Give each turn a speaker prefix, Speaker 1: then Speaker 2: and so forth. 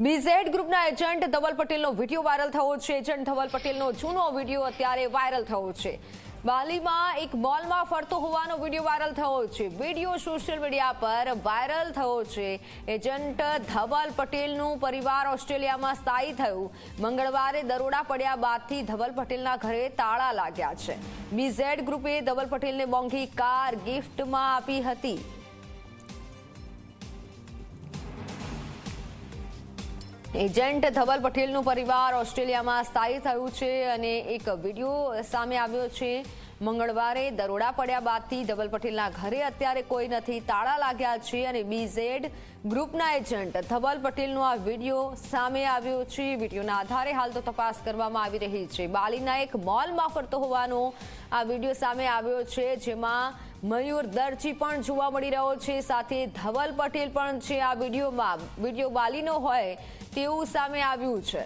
Speaker 1: BZ ગ્રુપના agent Dhaval પટેલનો video viral થયો છે। એજન્ટ ધવલ પટેલનો જૂનો વિડીયો અત્યારે વાયરલ થયો છે। બાલીમાં એક મોલમાં ફરતો હોવાનો વિડીયો વાયરલ થયો છે। વિડીયો સોશિયલ મીડિયા પર વાયરલ થયો છે। એજન્ટ ધવલ પટેલનું પરિવાર ઓસ્ટ્રેલિયામાં સ્થાયી થયું। મંગળવારે દરોડા પડ્યા બાદથી ધવલ પટેલના ઘરે તાળા લાગ્યા છે। બીઝેડ ગ્રુપે ધવલ પટેલને મોંઘી કાર ગિફ્ટમાં આપી હતી। એજન્ટ ધવલ પટેલનું પરિવાર ઓસ્ટ્રેલિયામાં સ્થાયી થયું છે અને એક વિડીયો સામે આવ્યો છે। મંગળવારે દરોડા પડ્યા બાદથી ધવલ પટેલના ઘરે અત્યારે કોઈ નથી, તાળા લાગ્યા છે અને બીઝેડ ગ્રુપના એજન્ટ ધવલ પટેલનો આ વિડીયો સામે આવ્યો છે। વિડીયોના આધારે હાલ તો તપાસ કરવામાં આવી રહી છે। બાલીના એક મોલમાં ફરતો હોવાનો આ વિડીયો સામે આવ્યો છે, જેમાં મયુર દરજી પણ જોવા મળી રહ્યો છે, સાથે ધવલ પટેલ પણ છે। આ વિડીયો બાલીનો હોય તેવું સામે આવ્યું છે।